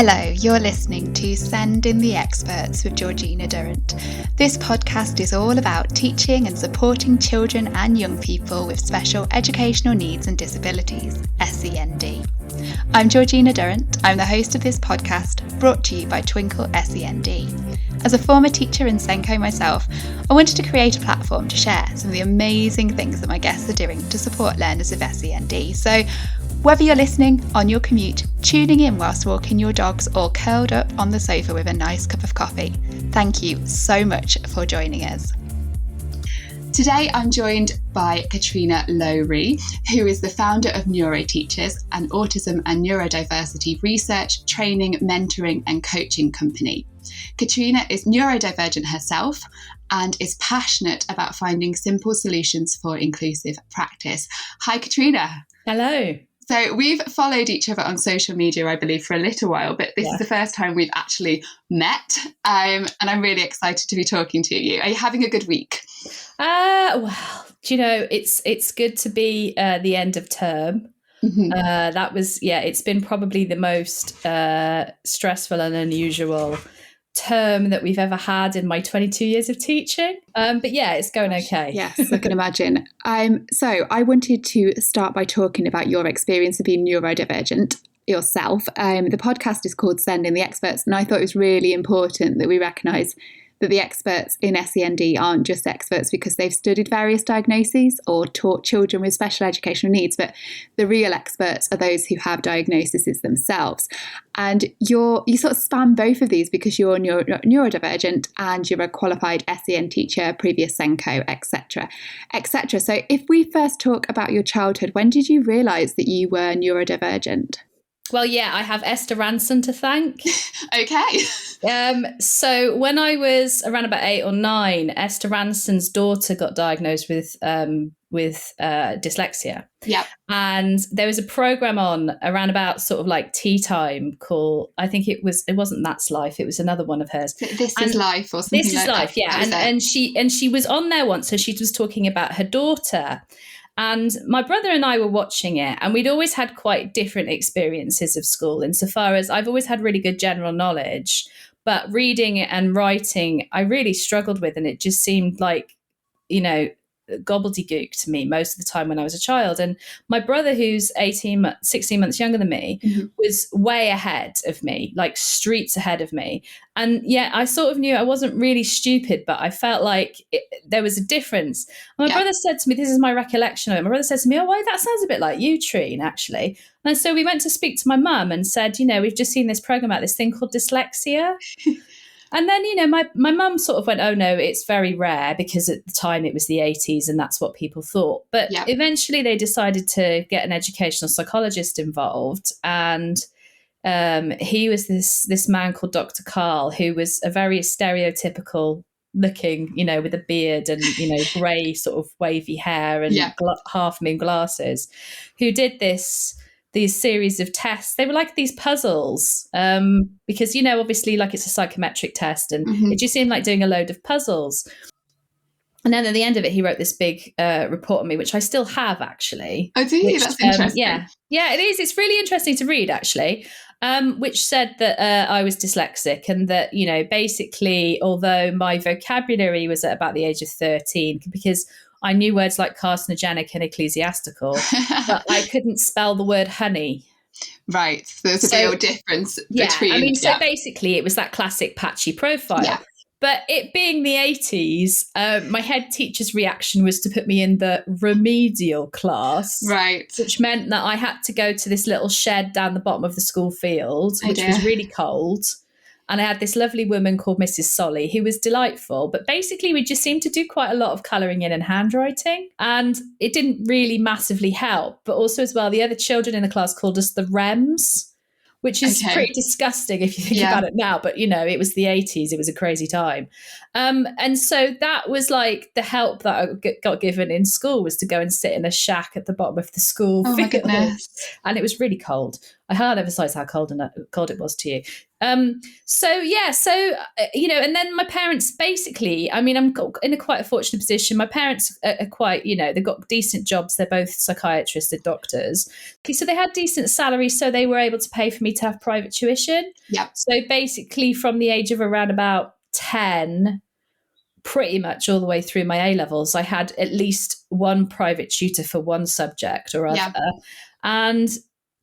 Hello, you're listening to Send in the Experts with Georgina Durrant. This podcast is all about teaching and supporting children and young people with special educational needs and disabilities, SEND. I'm Georgina Durrant. I'm the host of this podcast, brought to you by Twinkle SEND. As a former teacher in Senko myself, I wanted to create a platform to share some of the amazing things that my guests are doing to support learners with SEND. So whether you're listening on your commute, tuning in whilst walking your dogs, or curled up on the sofa with a nice cup of coffee, thank you so much for joining us. Today I'm joined by Catrina Lowri, who is the founder of Neuroteachers, an autism and neurodiversity research, training, mentoring and coaching company. Catrina is neurodivergent herself and is passionate about finding simple solutions for inclusive practice. Hi Catrina. Hello. So we've followed each other on social media, I believe, for a little while, but this is the first time we've actually met, and I'm really excited to be talking to you. Are you having a good week? Well, do you know, it's good to be the end of term. Mm-hmm. It's been probably the most stressful and unusual term that we've ever had in my 22 years of teaching. But yeah, it's going okay. Yes, I can imagine. So I wanted to start by talking about your experience of being neurodivergent yourself. The podcast is called Send in the Experts, and I thought it was really important that we recognise that the experts in SEND aren't just experts because they've studied various diagnoses or taught children with special educational needs, but the real experts are those who have diagnoses themselves. And you sort of span both of these because you're neurodivergent and you're a qualified SEN teacher, previous Senko, etc., etc. So if we first talk about your childhood, when did you realise that you were neurodivergent? Well, yeah, I have Esther Ranson to thank. Okay. So when I was around about 8 or 9, Esther Ranson's daughter got diagnosed with dyslexia. Yeah. And there was a program on around about sort of like tea time called, I think it wasn't That's Life, it was another one of hers. This is Life or something like that. This is Life, yeah. And she was on there once, so she was talking about her daughter. And my brother and I were watching it, and we'd always had quite different experiences of school insofar as I've always had really good general knowledge, but reading and writing, I really struggled with, and it just seemed like, gobbledygook to me most of the time when I was a child. And my brother, who's 16 months younger than me, mm-hmm. was way ahead of me, like streets ahead of me. And yeah, I sort of knew I wasn't really stupid, but I felt like there was a difference. And my brother said to me, this is my recollection of it, my brother said to me, oh, well, that sounds a bit like you, Trine, actually. And so we went to speak to my mum and said, we've just seen this program about this thing called dyslexia. And then, my mum sort of went, oh, no, it's very rare, because at the time it was the 80s and that's what people thought. But eventually they decided to get an educational psychologist involved. And he was this man called Dr. Carl, who was a very stereotypical looking, with a beard and, grey sort of wavy hair and half moon glasses, who did these series of tests. They were like these puzzles, because, obviously, like, it's a psychometric test, and mm-hmm. it just seemed like doing a load of puzzles. And then at the end of it, he wrote this big report on me, which I still have, actually. Oh, do you? That's interesting. Yeah, it is. It's really interesting to read, actually, which said that I was dyslexic, and that, basically, although my vocabulary was at about the age of 13, because I knew words like carcinogenic and ecclesiastical, but I couldn't spell the word honey. Right. So there's a real difference between... So basically it was that classic patchy profile. Yeah. But it being the 80s, my head teacher's reaction was to put me in the remedial class. Right. Which meant that I had to go to this little shed down the bottom of the school field, which was really cold. And I had this lovely woman called Mrs. Solly, who was delightful. But basically, we just seemed to do quite a lot of colouring in and handwriting. And it didn't really massively help. But also as well, the other children in the class called us the REMs, which is pretty disgusting if you think about it now. But, it was the 80s. It was a crazy time. And so that was like the help that I got given in school, was to go and sit in a shack at the bottom of the school field. My goodness. And it was really cold. I can't emphasize how cold it was to you. And then my parents basically, I mean, I'm in quite a fortunate position. My parents are quite, they've got decent jobs. They're both psychiatrists and doctors. So they had decent salaries, so they were able to pay for me to have private tuition. Yeah. So basically from the age of around about 10, pretty much all the way through my A-levels, I had at least one private tutor for one subject or other. Yeah. And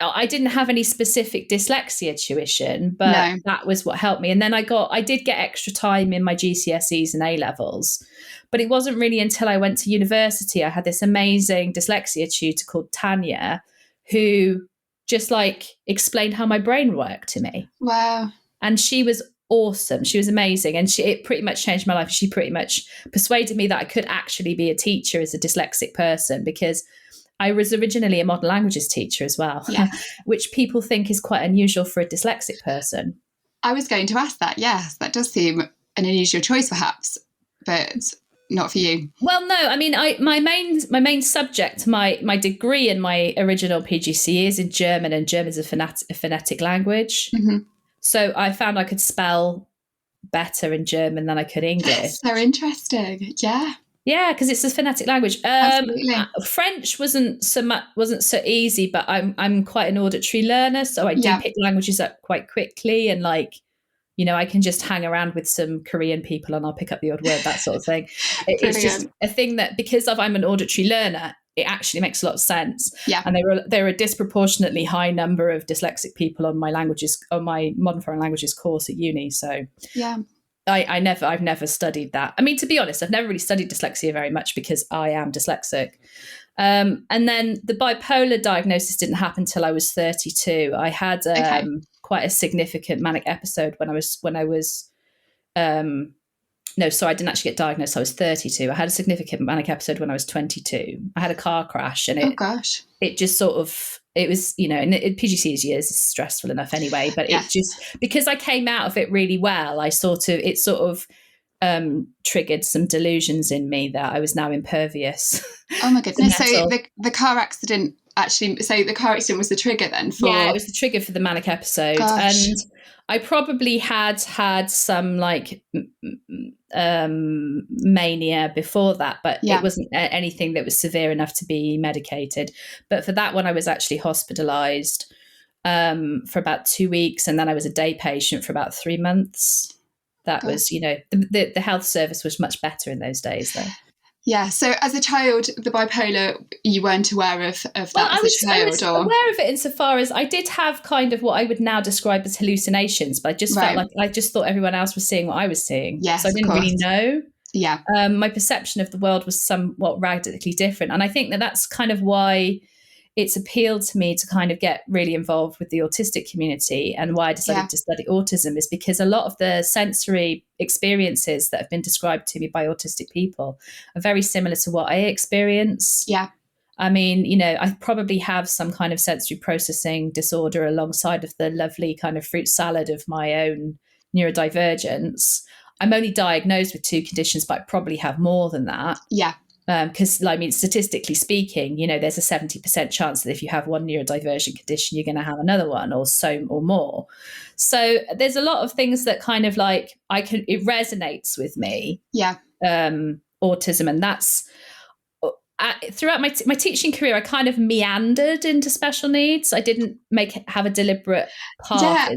I didn't have any specific dyslexia tuition, but that was what helped me. And then I did get extra time in my GCSEs and A-levels, but it wasn't really until I went to university, I had this amazing dyslexia tutor called Tanya, who just explained how my brain worked to me. Wow. And she was awesome. She was amazing. And it pretty much changed my life. She pretty much persuaded me that I could actually be a teacher as a dyslexic person, because I was originally a modern languages teacher as well, which people think is quite unusual for a dyslexic person. I was going to ask that. Yes, that does seem an unusual choice perhaps, but not for you. Well, no, I mean, my main subject, my degree in my original PGCE is in German, and German is a phonetic language. Mm-hmm. So I found I could spell better in German than I could English. That's so interesting. Yeah. Yeah, because it's a phonetic language. Absolutely. French wasn't so easy, but I'm quite an auditory learner, so I do pick languages up quite quickly, and I can just hang around with some Korean people and I'll pick up the odd word, that sort of thing. It's just a thing that, because I'm an auditory learner, it actually makes a lot of sense. Yeah. And there are a disproportionately high number of dyslexic people on my modern foreign languages course at uni. So yeah. I've never studied that. I mean, to be honest, I've never really studied dyslexia very much because I am dyslexic. And then the bipolar diagnosis didn't happen until I was 32. I had quite a significant manic episode I didn't actually get diagnosed. I was 32. I had a significant manic episode when I was 22. I had a car crash, and it just sort of, it was, and PGC's years is stressful enough anyway, but it just, because I came out of it really well, it sort of triggered some delusions in me that I was now impervious. Oh my goodness. So the car accident was the trigger then for... Yeah, it was the trigger for the manic episode. Gosh. And I probably had some mania before that, but it wasn't anything that was severe enough to be medicated. But for that one, I was actually hospitalised for about 2 weeks, and then I was a day patient for about 3 months. That was, the health service was much better in those days, though. Yeah. So as a child, the bipolar, you weren't aware of that I was aware of it insofar as I did have kind of what I would now describe as hallucinations, but I just felt like I just thought everyone else was seeing what I was seeing. Yes, so I didn't really know. Yeah. My perception of the world was somewhat radically different. And I think that's kind of why it's appealed to me to kind of get really involved with the autistic community, and why I decided to study autism is because a lot of the sensory experiences that have been described to me by autistic people are very similar to what I experience. Yeah. I mean, I probably have some kind of sensory processing disorder alongside of the lovely kind of fruit salad of my own neurodivergence. I'm only diagnosed with 2 conditions, but I probably have more than that. Yeah. Because, statistically speaking, there's a 70% chance that if you have one neurodivergent condition, you're going to have another one or more. So there's a lot of things that kind of it resonates with me. Yeah. Autism. And that's throughout my teaching career, I kind of meandered into special needs. I didn't have a deliberate path. Yeah,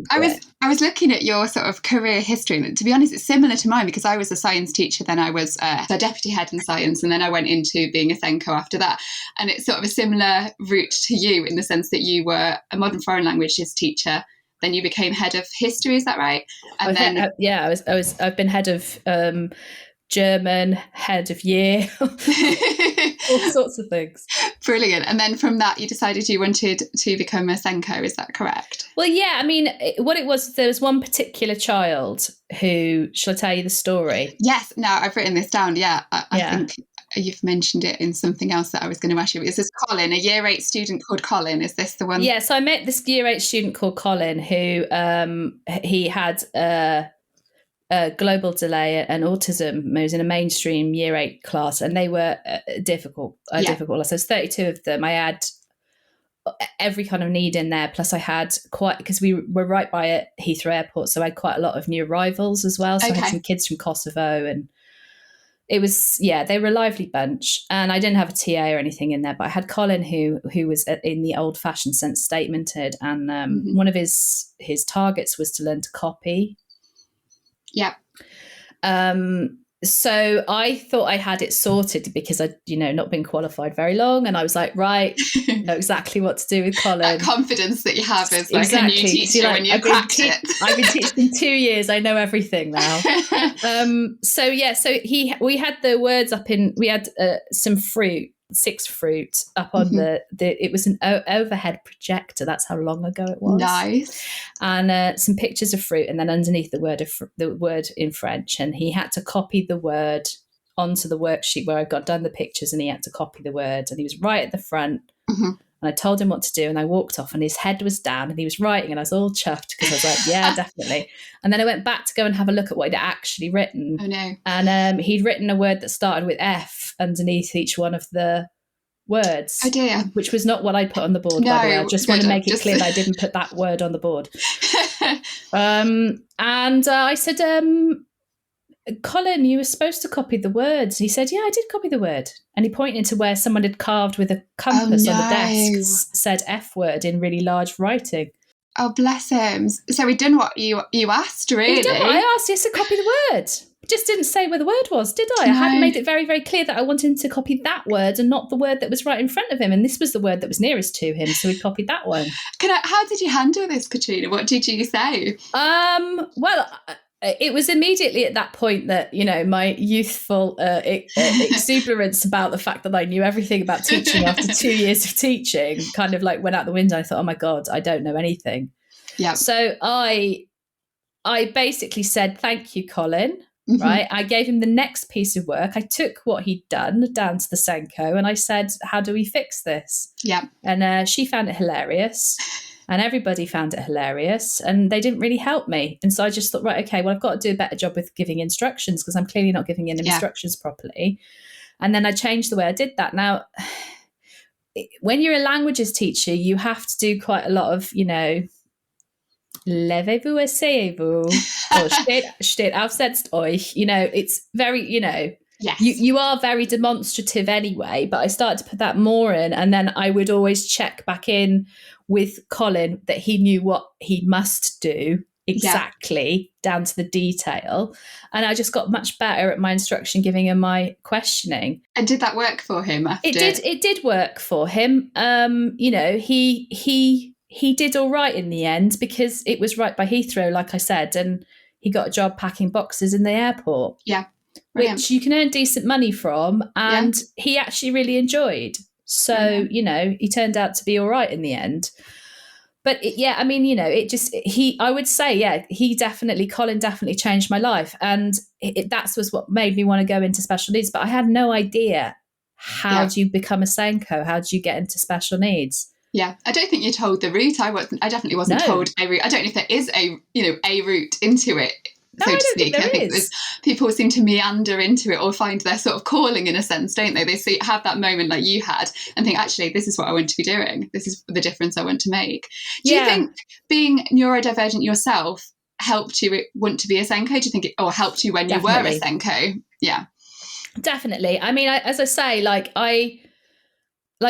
I was looking at your sort of career history, and to be honest, it's similar to mine, because I was a science teacher, then I was a deputy head in science, and then I went into being a Senko after that. And it's sort of a similar route to you in the sense that you were a modern foreign languages teacher, then you became head of history. Is that right? And I've been head of German, head of year, all sorts of things. Brilliant. And then from that, you decided you wanted to become a Senko, is that correct? Well, yeah, I mean, what it was, there was one particular child who, shall I tell you the story? Yes, no, I've written this down, I think you've mentioned it in something else that I was going to ask you. Is this Colin, a year 8 student called Colin? Is this the one? Yeah, so I met this year 8 student called Colin who, he had a global delay and autism. He was in a mainstream year 8 class, and they were difficult class. There's 32 of them. I had every kind of need in there. Plus I had quite, because we were right by it, Heathrow Airport, so I had quite a lot of new arrivals as well. So I had some kids from Kosovo, and it was, they were a lively bunch. And I didn't have a TA or anything in there, but I had Colin who was in the old fashioned sense statemented, and one of his targets was to learn to copy. Yeah. So I thought I had it sorted because I'd, not been qualified very long. And I was like, right, know exactly what to do with Colin. That confidence that you have as like a new teacher when you cracked it. I've been teaching 2 years. I know everything now. So we had the words up we had some fruit, 6 fruit up on it was an overhead projector. That's how long ago it was. Nice. And some pictures of fruit, and then underneath the word in French, and he had to copy the word onto the worksheet where I got done the pictures, and he had to copy the words, and he was right at the front. And I told him what to do, and I walked off, and his head was down, and he was writing, and I was all chuffed because I was like, yeah, definitely. And then I went back to go and have a look at what he'd actually written. Oh no. And he'd written a word that started with F underneath each one of the words. Oh dear. Which was not what I put on the board, by the way. I just want to make it clear that I didn't put that word on the board. And I said, Colin, you were supposed to copy the words. And he said, yeah, I did copy the word. And he pointed to where someone had carved with a compass on the desk, said F word in really large writing. Oh, bless him. So he'd done what you asked, really? He'd done what I asked. He said, copy the word. Just didn't say where the word was, did I? No. I had made it very, very clear that I wanted him to copy that word and not the word that was right in front of him. And this was the word that was nearest to him. So he copied that one. How did you handle this, Catrina? What did you say? Well, it was immediately at that point that, my youthful exuberance about the fact that I knew everything about teaching after 2 years of teaching kind of like went out the window. I thought, oh my God, I don't know anything. Yeah. So I basically said, thank you, Colin. Right. I gave him the next piece of work. I took what he'd done down to the Senko and I said, how do we fix this? Yeah. And she found it hilarious. And everybody found it hilarious, and they didn't really help me. And so I just thought, right, okay, well, I've got to do a better job with giving instructions because I'm clearly not giving instructions properly. And then I changed the way I did that. Now, when you're a languages teacher, you have to do quite a lot of, levez-vous, asseyez-vous, or steht auf, setzt euch. It's very, yes. You are very demonstrative anyway, but I started to put that more in. And then I would always check back in with Colin that he knew what he must do exactly down to the detail. And I just got much better at my instruction giving and my questioning. And did that work for him after? It did work for him. He did all right in the end because it was right by Heathrow, like I said, and he got a job packing boxes in the airport. Yeah. Brilliant. Which you can earn decent money from, and he actually really enjoyed. So, he turned out to be all right in the end. But I would say, Colin definitely changed my life. And that was what made me want to go into special needs. But I had no idea how do you become a Senko? How do you get into special needs? Yeah, I don't think you're told the route. I definitely wasn't told a route. I don't know if there is a route into it. No, I don't think there is. People seem to meander into it or find their sort of calling in a sense, don't they? They have that moment like you had and think, actually, this is what I want to be doing. This is the difference I want to make. Do you think being neurodivergent yourself helped you want to be a Senko? Do you think it helped you when you were a Senko? Yeah. Definitely. I mean, as I say,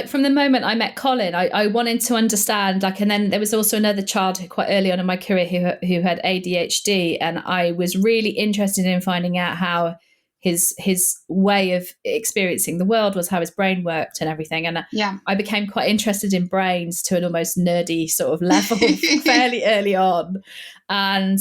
from the moment I met Colin, I wanted to understand, and then there was also another child quite early on in my career who had ADHD, and I was really interested in finding out how his way of experiencing the world was, how his brain worked and everything. And I became quite interested in brains to an almost nerdy sort of level fairly early on. And,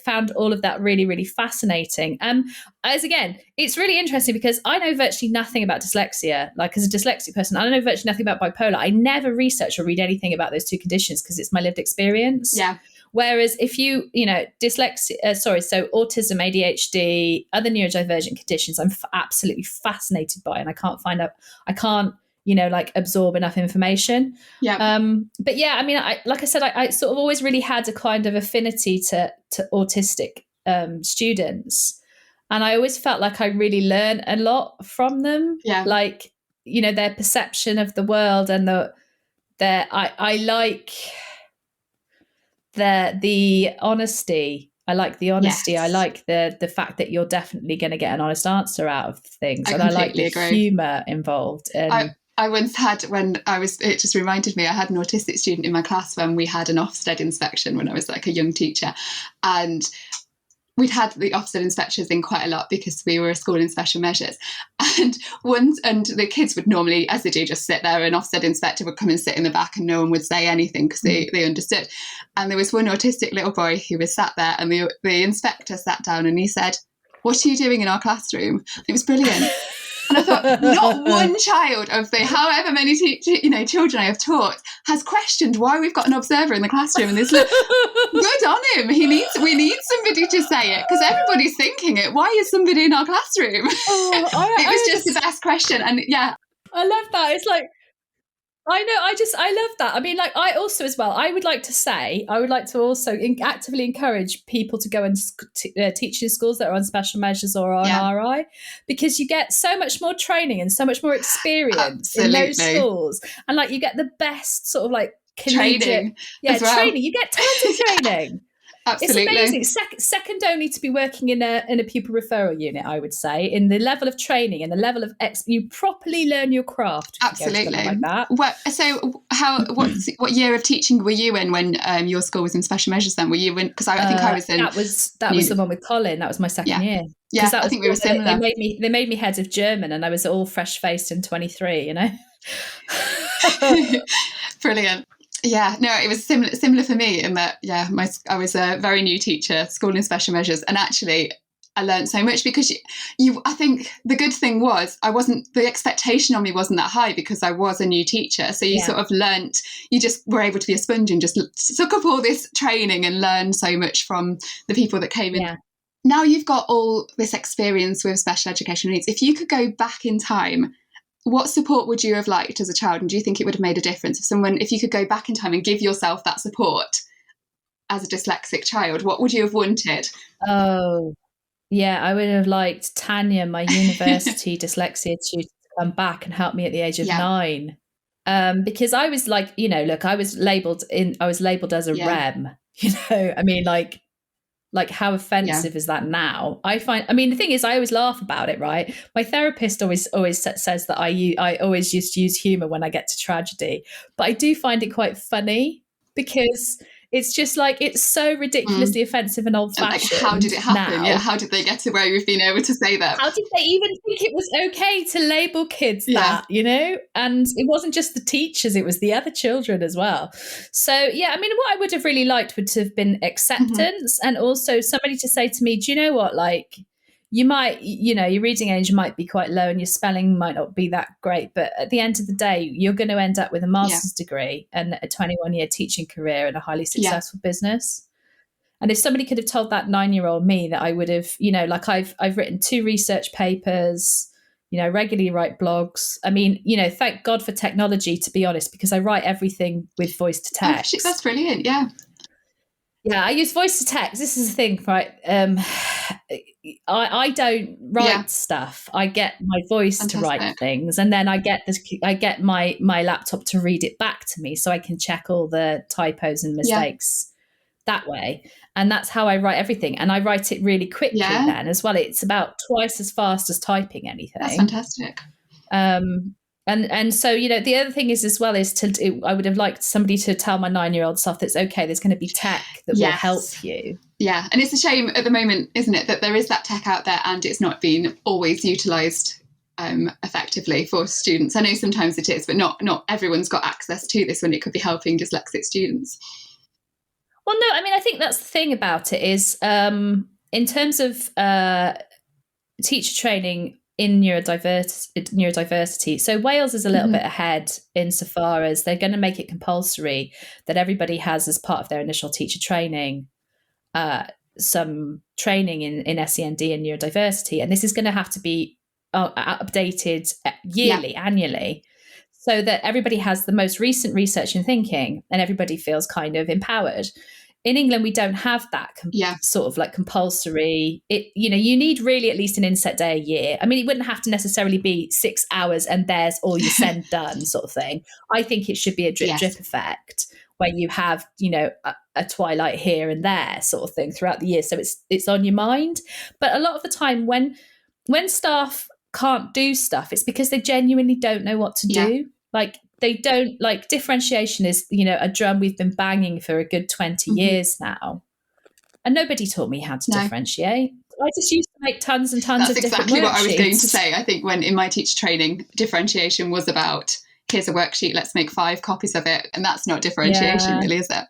found all of that really, really fascinating. It's really interesting because I know virtually nothing about dyslexia. Like, as a dyslexic person, I don't know virtually nothing about bipolar. I never research or read anything about those two conditions because it's my lived experience. Yeah. Whereas if you, dyslexia, so autism, ADHD, other neurodivergent conditions, I'm absolutely fascinated by, and I can't absorb enough information. Yeah. But yeah, I mean, I sort of always really had a kind of affinity to autistic students. And I always felt like I really learned a lot from them. Yeah. Their perception of the world and I like the honesty. I like the honesty. Yes. I like the fact that you're definitely going to get an honest answer out of things. I and I like the agree. humour involved. I once had, it just reminded me, I had an autistic student in my class when we had an Ofsted inspection when I was like a young teacher. And we'd had the Ofsted inspectors in quite a lot because we were a school in special measures. And the kids would normally, as they do, just sit there. An Ofsted inspector would come and sit in the back and no one would say anything because they understood. And there was one autistic little boy who was sat there, and the inspector sat down and he said, "What are you doing in our classroom?" It was brilliant. And I thought, not one child of the however many children I have taught has questioned why we've got an observer in the classroom. And this good on him. We need somebody to say it because everybody's thinking it. Why is somebody in our classroom? It was just the best question. And yeah, I love that. It's like, I know, I love that. I mean, like, I also as well, I would like to also actively encourage people to go and teach in schools that are on special measures or on RI, because you get so much more training and so much more experience in those schools. And like, you get the best sort of like training. Training. You get tons of training. Absolutely. It's amazing. Second only to be working in a pupil referral unit, I would say, in the level of training and the level of you properly learn your craft. Absolutely. Like that. What year of teaching were you in when your school was in special measures then? Were you in, because I think I was in... That was the one with Colin. That was my second year. Yeah, I think we were similar. They made me head of German and I was all fresh-faced and 23, you know? Brilliant. Yeah, no, it was similar for me in that, I was a very new teacher, school in special measures, and actually I learned so much because I think the good thing was the expectation on me wasn't that high because I was a new teacher. So you sort of learnt, you just were able to be a sponge and just suck up all this training and learn so much from the people that came in. Yeah. Now you've got all this experience with special educational needs. If you could go back in time, what support would you have liked as a child? And do you think it would have made a difference if you could go back in time and give yourself that support as a dyslexic child? What would you have wanted? Oh, yeah, I would have liked Tanya, my university dyslexia tutor, to come back and help me at the age of 9. Because I was like, I was labelled as a REM, I mean, like how offensive is that now? The thing is, I always laugh about it, right? My therapist always says that I always just use humor when I get to tragedy, but I do find it quite funny because it's just like, it's so ridiculously offensive and old-fashioned. Like, how did it happen? Now. Yeah, how did they get to where we've been able to say that? How did they even think it was okay to label kids that, And it wasn't just the teachers, it was the other children as well. So, what I would have really liked would have been acceptance and also somebody to say to me, do you know what, like, you might, your reading age might be quite low and your spelling might not be that great, but at the end of the day, you're going to end up with a master's degree and a 21-year teaching career and a highly successful business. And if somebody could have told that 9-year-old me that I would have, I've written 2 research papers, regularly write blogs. I mean, thank God for technology, to be honest, because I write everything with voice to text. Oh, that's brilliant. Yeah. Yeah, I use voice to text. This is the thing, right? I don't write stuff. I get my voice to write things, and then I get my laptop to read it back to me, so I can check all the typos and mistakes that way. And that's how I write everything. And I write it really quickly then as well. It's about twice as fast as typing anything. That's fantastic. And so, the other thing is as well is I would have liked somebody to tell my 9-year-old self that's okay, there's going to be tech that will help you. Yeah. And it's a shame at the moment, isn't it, that there is that tech out there and it's not being always utilised effectively for students. I know sometimes it is, but not everyone's got access to this when it could be helping dyslexic students. Well, no, I think that's the thing about it is in terms of teacher training in neurodiversity. So Wales is a little bit ahead insofar as they're going to make it compulsory that everybody has as part of their initial teacher training some training in SEND and neurodiversity. And this is going to have to be updated yearly, annually, so that everybody has the most recent research and thinking and everybody feels kind of empowered. in England, we don't have that sort of like compulsory. You need really at least an inset day a year. I mean, it wouldn't have to necessarily be 6 hours and there's all your send done sort of thing. I think it should be a drip effect where you have, a twilight here and there sort of thing throughout the year. So it's on your mind. But a lot of the time when staff can't do stuff, it's because they genuinely don't know what to do. Like, they don't, like, differentiation is, a drum we've been banging for a good 20 years now. And nobody taught me how to differentiate. I just used to make tons and tons of different worksheets. That's exactly what I was going to say. I think when in my teacher training, differentiation was about, here's a worksheet, let's make 5 copies of it. And that's not differentiation, really, is it?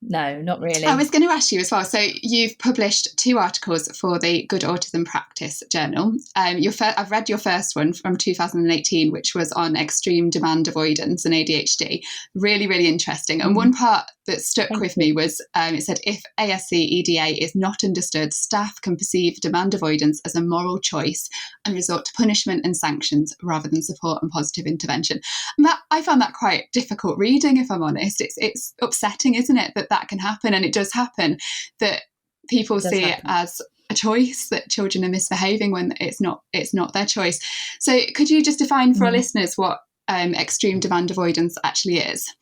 No, not really. I was going to ask you as well. So you've published 2 articles for the Good Autism Practice Journal. I've read your first one from 2018, which was on extreme demand avoidance and ADHD. Really, really interesting. And one part that stuck with me was it said, if ASC EDA is not understood, staff can perceive demand avoidance as a moral choice and resort to punishment and sanctions rather than support and positive intervention. And I found that quite difficult reading, if I'm honest. It's upsetting, isn't it, that can happen, and it does happen, that people see it as a choice, that children are misbehaving when it's not their choice. So could you just define for our listeners what extreme demand avoidance actually is?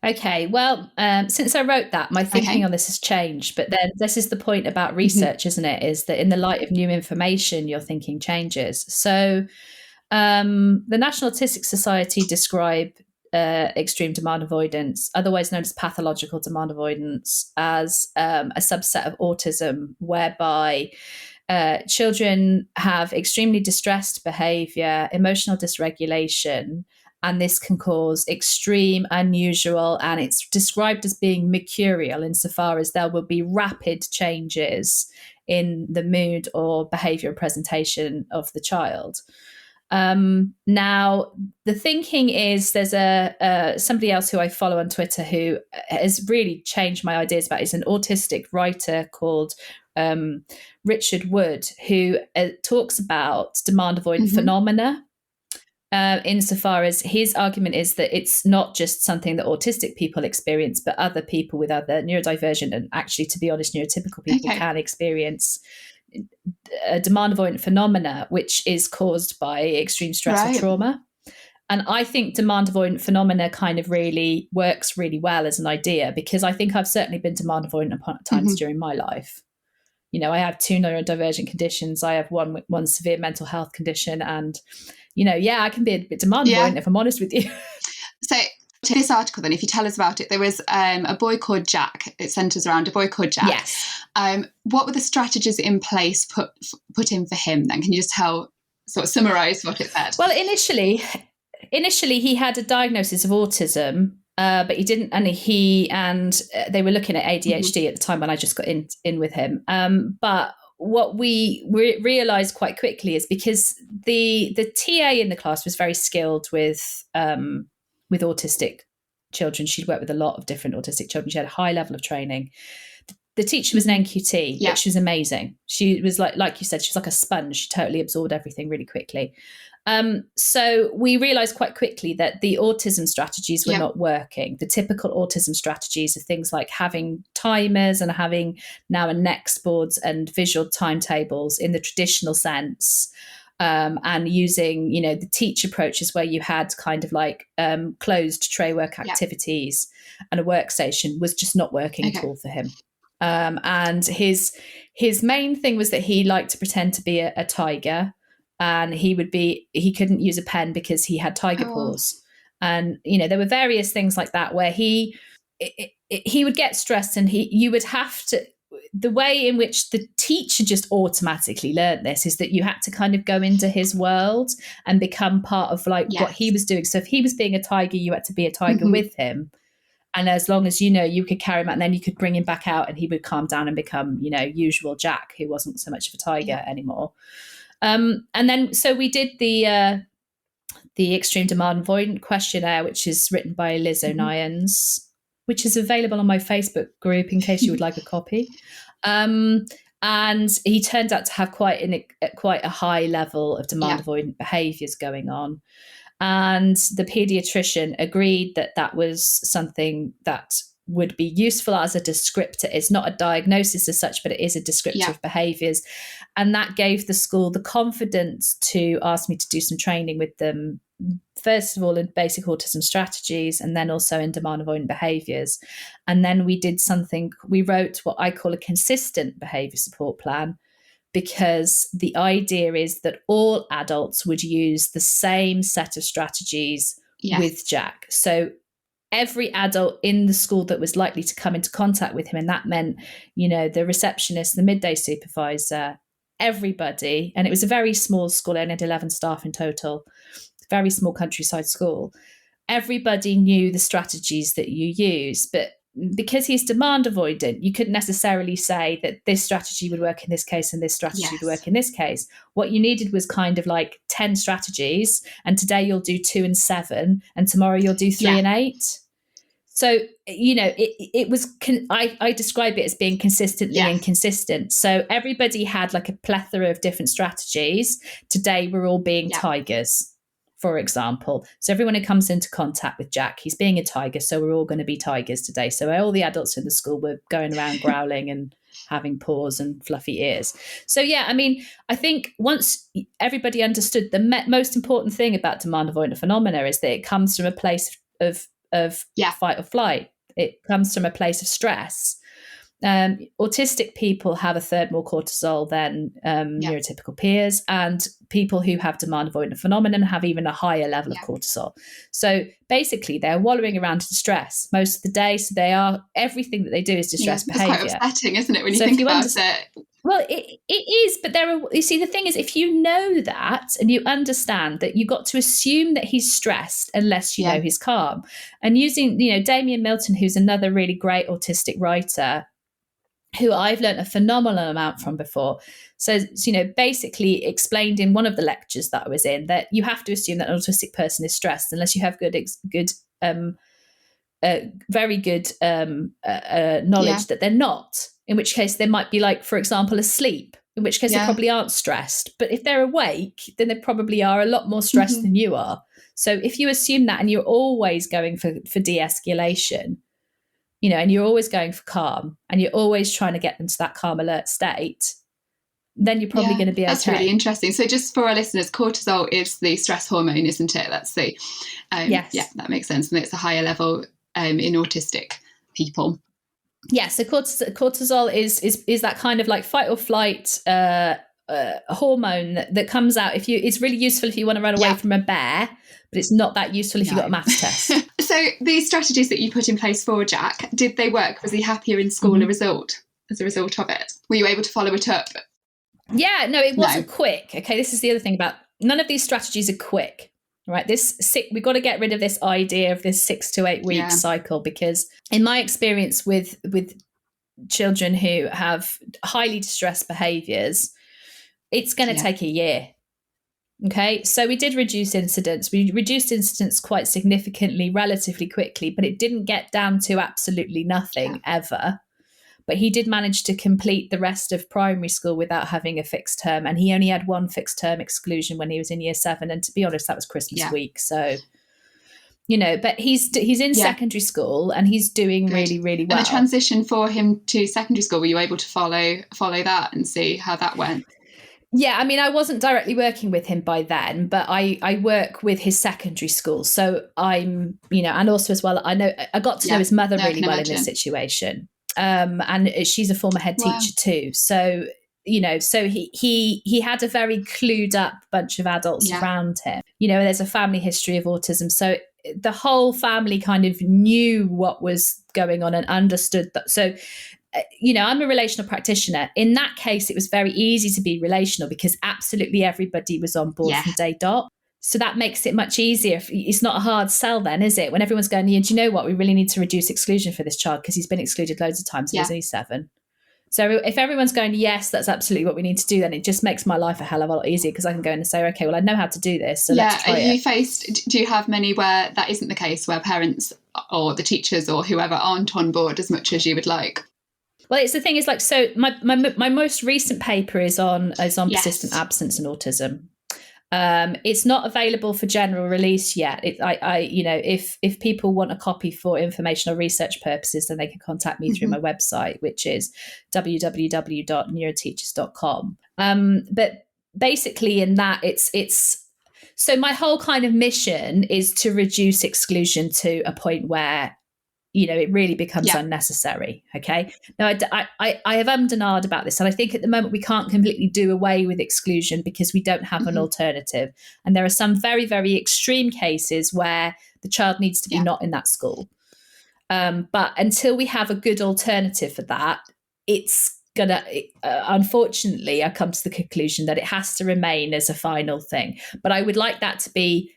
Okay, well, since I wrote that, my thinking on this has changed. But then this is the point about research, isn't it? Is that in the light of new information, your thinking changes. So the National Autistic Society describe extreme demand avoidance, otherwise known as pathological demand avoidance, as a subset of autism, whereby children have extremely distressed behavior, emotional dysregulation, and this can cause extreme, unusual, and it's described as being mercurial insofar as there will be rapid changes in the mood or behavior presentation of the child. Now, the thinking is, there's somebody else who I follow on Twitter who has really changed my ideas about it. He's an autistic writer called Richard Wood, who talks about demand avoidant phenomena. Insofar as his argument is that it's not just something that autistic people experience, but other people with other neurodivergent and actually, to be honest, neurotypical people can experience a demand avoidant phenomena, which is caused by extreme stress or trauma. And I think demand avoidant phenomena kind of really works really well as an idea, because I think I've certainly been demand avoidant at times during my life. I have 2 neurodivergent conditions. I have one severe mental health condition, and I can be a bit demand avoidant, if I'm honest with you. So to this article, then, if you tell us about it, there was a boy called Jack. It centres around a boy called Jack. Yes. What were the strategies in place put in for him then? Can you just summarise what it said? Well, initially he had a diagnosis of autism, but he didn't, and they were looking at ADHD at the time when I just got in with him. But what we realised quite quickly is because the TA in the class was very skilled with autistic children. She'd worked with a lot of different autistic children. She had a high level of training. The teacher was an NQT, which was amazing. She was like you said, she was like a sponge. She totally absorbed everything really quickly. So we realized quite quickly that the autism strategies were not working. The typical autism strategies are things like having timers and having now a next boards and visual timetables in the traditional sense. And using, the teach approaches where you had kind of like closed tray work activities and a workstation was just not working at all for him. And his main thing was that he liked to pretend to be a tiger, and he couldn't use a pen because he had tiger paws. And, there were various things like that where he would get stressed, and you would have to, the way in which the teacher just automatically learned this is that you had to kind of go into his world and become part of what he was doing. So if he was being a tiger, you had to be a tiger with him. And as long as, you could carry him out, and then you could bring him back out and he would calm down and become, usual Jack, who wasn't so much of a tiger anymore. And then, so we did the Extreme Demand Avoidant questionnaire, which is written by Liz O'Nions, which is available on my Facebook group in case you would like a copy. And he turned out to have quite a high level of demand avoidant behaviours going on. And the paediatrician agreed that was something that would be useful as a descriptor. It's not a diagnosis as such, but it is a descriptor of behaviours. And that gave the school the confidence to ask me to do some training with them, first of all in basic autism strategies, and then also in demand avoidant behaviours. And then we wrote what I call a consistent behaviour support plan, because the idea is that all adults would use the same set of strategies with Jack. So every adult in the school that was likely to come into contact with him, and that meant, the receptionist, the midday supervisor, everybody, and it was a very small school, only had 11 staff in total, very small countryside school. Everybody knew the strategies that you use, but because he's demand avoidant, you couldn't necessarily say that this strategy would work in this case and this strategy would work in this case. What you needed was kind of like 10 strategies, and today you'll do 2 and 7, and tomorrow you'll do 3 and 8. So, it was, I describe it as being consistently inconsistent. So everybody had like a plethora of different strategies. Today we're all being tigers, for example. So everyone who comes into contact with Jack, he's being a tiger. So we're all going to be tigers today. So all the adults in the school were going around growling and having paws and fluffy ears. So, I think once everybody understood the most important thing about demand avoidant phenomena is that it comes from a place of fight or flight. It comes from a place of stress. Autistic people have a third more cortisol than neurotypical peers, and people who have demand avoidant phenomenon have even a higher level of cortisol. So basically they're wallowing around in stress most of the day. So everything that they do is distress behaviour. It's quite upsetting, isn't it, when you think about it? Well, it is, but you see, the thing is, if you know that and you understand that, you've got to assume that he's stressed unless you know he's calm. And using, Damien Milton, who's another really great autistic writer, who I've learned a phenomenal amount from before, says, basically explained in one of the lectures that I was in that you have to assume that an autistic person is stressed unless you have very good knowledge that they're not, in which case they might be, like, for example, asleep, in which case they probably aren't stressed. But if they're awake, then they probably are a lot more stressed than you are. So if you assume that, and you're always going for de-escalation, and you're always going for calm, and you're always trying to get them to that calm alert state, then you're probably going to be okay. That's really interesting. So just for our listeners, cortisol is the stress hormone, isn't it? That's the yes. Yeah, that makes sense. And it's a higher level in autistic people. Yeah, so cortisol is that kind of like fight or flight hormone that comes out it's really useful if you want to run away from a bear, but it's not that useful if you've got a maths test. So these strategies that you put in place for Jack, did they work? Was he happier in school as a result of it? Were you able to follow it up? Yeah, no, it wasn't quick. Okay, this is the other thing about none of these strategies are quick. Right, we've got to get rid of this idea of this 6 to 8 week cycle, because in my experience with children who have highly distressed behaviours, it's going to take a year. Okay, so we did reduce incidents. We reduced incidents quite significantly, relatively quickly, but it didn't get down to absolutely nothing ever. But he did manage to complete the rest of primary school without having a fixed term. And he only had one fixed term exclusion when he was in year 7. And to be honest, that was Christmas week. So, but he's in secondary school, and he's doing really, really well. And the transition for him to secondary school, were you able to follow that and see how that went? Yeah, I wasn't directly working with him by then, but I work with his secondary school. So I'm, and also as well, I got to know his mother really well in this situation. And she's a former head teacher too. So, so he had a very clued up bunch of adults around him. There's a family history of autism. So the whole family kind of knew what was going on and understood that. So, I'm a relational practitioner. In that case, it was very easy to be relational because absolutely everybody was on board from day dot. So that makes it much easier. It's not a hard sell then, is it? When everyone's going, do you know what? We really need to reduce exclusion for this child because he's been excluded loads of times. He's only 7. So if everyone's going, yes, that's absolutely what we need to do, then it just makes my life a hell of a lot easier because I can go in and say, okay, well, I know how to do this. So let's try it. Do you have many where that isn't the case, where parents or the teachers or whoever aren't on board as much as you would like? Well, it's the thing is like, so my most recent paper is on persistent absence and autism. It's not available for general release yet. If people want a copy for informational research purposes, then they can contact me through my website, which is www.neuroteachers.com. But basically, in that, it's so my whole kind of mission is to reduce exclusion to a point where it really becomes unnecessary. Okay. Now, I have and ahed about this. And I think at the moment we can't completely do away with exclusion because we don't have an alternative. And there are some very, very extreme cases where the child needs to be not in that school. But until we have a good alternative for that, it's going to, unfortunately, I come to the conclusion that it has to remain as a final thing. But I would like there to be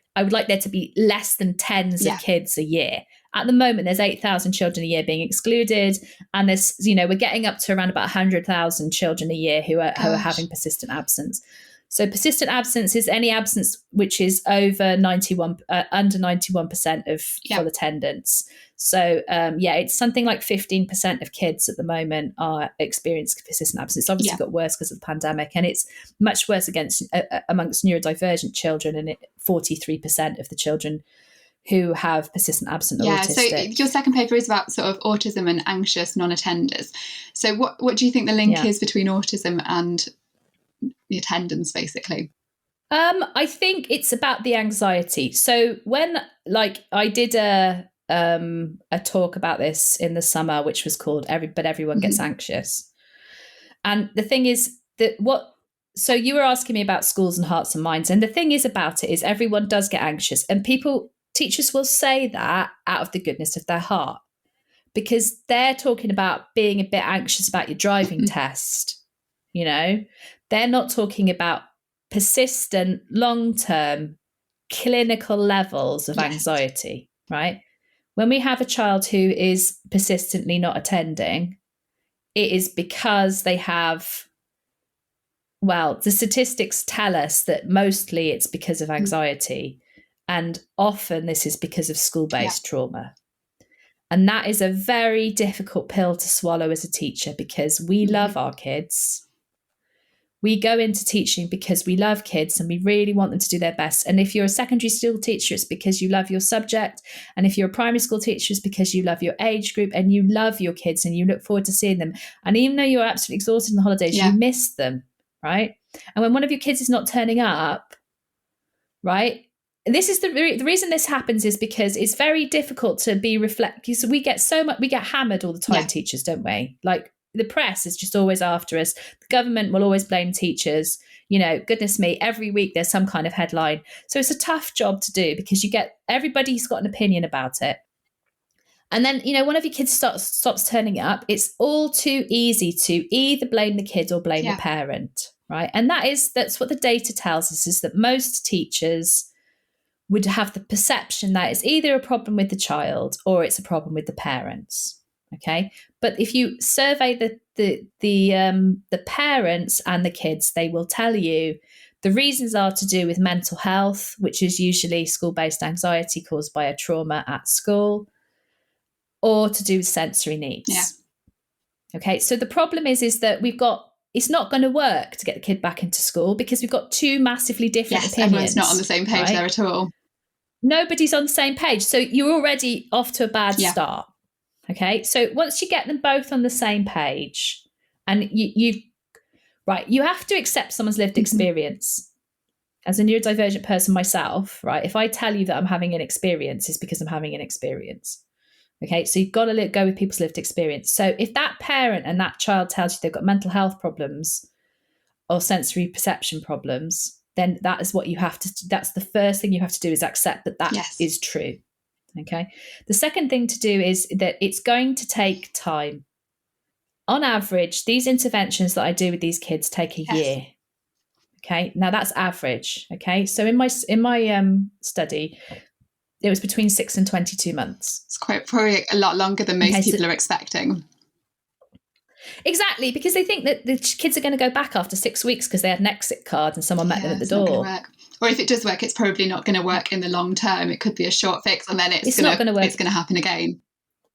less than tens of kids a year. At the moment, there's 8,000 children a year being excluded. And there's, we're getting up to around about 100,000 children a year who are having persistent absence. So persistent absence is any absence which is over under 91% of full attendance. So, it's something like 15% of kids at the moment are experiencing persistent absence. It's obviously got worse because of the pandemic, and it's much worse amongst neurodivergent children, and 43% of the children who have persistent absent or autistic. So your second paper is about sort of autism and anxious non-attenders. So what do you think the link is between autism and the attendance, basically? I think it's about the anxiety. So when, I did a talk about this in the summer, which was called But Everyone Gets Anxious. And the thing is that so you were asking me about schools and hearts and minds. And the thing is about it is everyone does get anxious, and teachers will say that out of the goodness of their heart, because they're talking about being a bit anxious about your driving test. They're not talking about persistent, long-term clinical levels of anxiety, right? When we have a child who is persistently not attending, it is because they have, the statistics tell us that mostly it's because of anxiety. And often this is because of school-based trauma. And that is a very difficult pill to swallow as a teacher, because we love our kids. We go into teaching because we love kids and we really want them to do their best. And if you're a secondary school teacher, it's because you love your subject. And if you're a primary school teacher, it's because you love your age group and you love your kids and you look forward to seeing them. And even though you're absolutely exhausted in the holidays, you miss them, right? And when one of your kids is not turning up, right? This is the reason this happens is because it's very difficult to be reflective. So we get hammered all the time, teachers, don't we? The press is just always after us. The government will always blame teachers. Goodness me, every week there's some kind of headline. So it's a tough job to do because everybody's got an opinion about it. And then, one of your kids stops turning up. It's all too easy to either blame the kid or blame the parent, right? And that's what the data tells us, is that most teachers would have the perception that it's either a problem with the child or it's a problem with the parents. Okay, but if you survey the parents and the kids, they will tell you the reasons are to do with mental health, which is usually school-based anxiety caused by a trauma at school, or to do with sensory needs. Yeah. Okay, so the problem is that it's not going to work to get the kid back into school because we've got two massively different opinions. Everyone's not on the same page there at all. Nobody's on the same page. So you're already off to a bad start. Okay. So once you get them both on the same page, and you have to accept someone's lived experience. As a neurodivergent person myself, right? If I tell you that I'm having an experience, it's because I'm having an experience. Okay. So you've got to go with people's lived experience. So if that parent and that child tells you they've got mental health problems or sensory perception problems, then that is what you have to, that's the first thing you have to do, is accept that is true. Okay. The second thing to do is that it's going to take time. On average, these interventions that I do with these kids take a year. Okay. Now that's average. Okay. So in my study, it was between 6 and 22 months. It's probably a lot longer than most people are expecting. Exactly, because they think that the kids are going to go back after 6 weeks because they had an exit card and someone met them at the door. Not gonna work. Or if it does work, it's probably not going to work in the long term. It could be a short fix, and then it's going to happen again.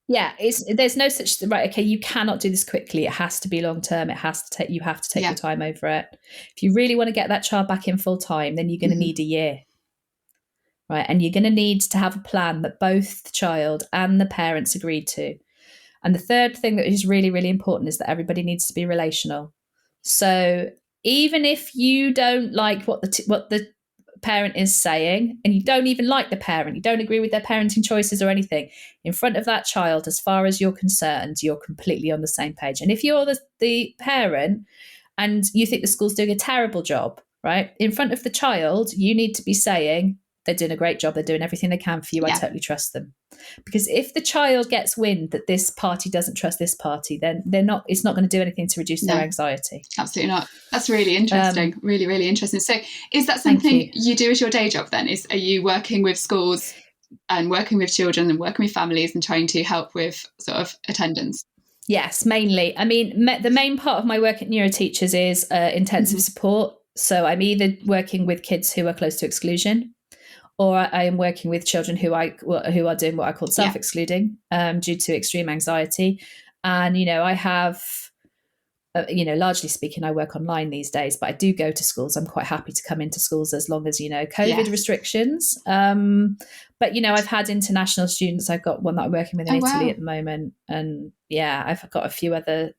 Yeah, there's no such right. Okay, you cannot do this quickly. It has to be long term. You have to take your time over it. If you really want to get that child back in full time, then you're going to need a year, right? And you're going to need to have a plan that both the child and the parents agreed to. And the third thing that is really, really important is that everybody needs to be relational. So even if you don't like what the parent is saying, and you don't even like the parent, you don't agree with their parenting choices or anything, in front of that child, as far as you're concerned, you're completely on the same page. And if you're the parent and you think the school's doing a terrible job, right, in front of the child, you need to be saying, they're doing a great job, they're doing everything they can for you, I totally trust them. Because if the child gets wind that this party doesn't trust this party, then it's not going to do anything to reduce their anxiety. Absolutely not. That's really interesting. Really, really interesting. So is that something you do as your day job then? Are you working with schools and working with children and working with families and trying to help with sort of attendance? Yes, mainly. I mean, the main part of my work at Neuroteachers is intensive support. So I'm either working with kids who are close to exclusion, or I am working with children who are doing what I call self-excluding due to extreme anxiety. And, I have, largely speaking, I work online these days, but I do go to schools. I'm quite happy to come into schools as long as, COVID restrictions. But, I've had international students. I've got one that I'm working with in Italy at the moment. And I've got a few other,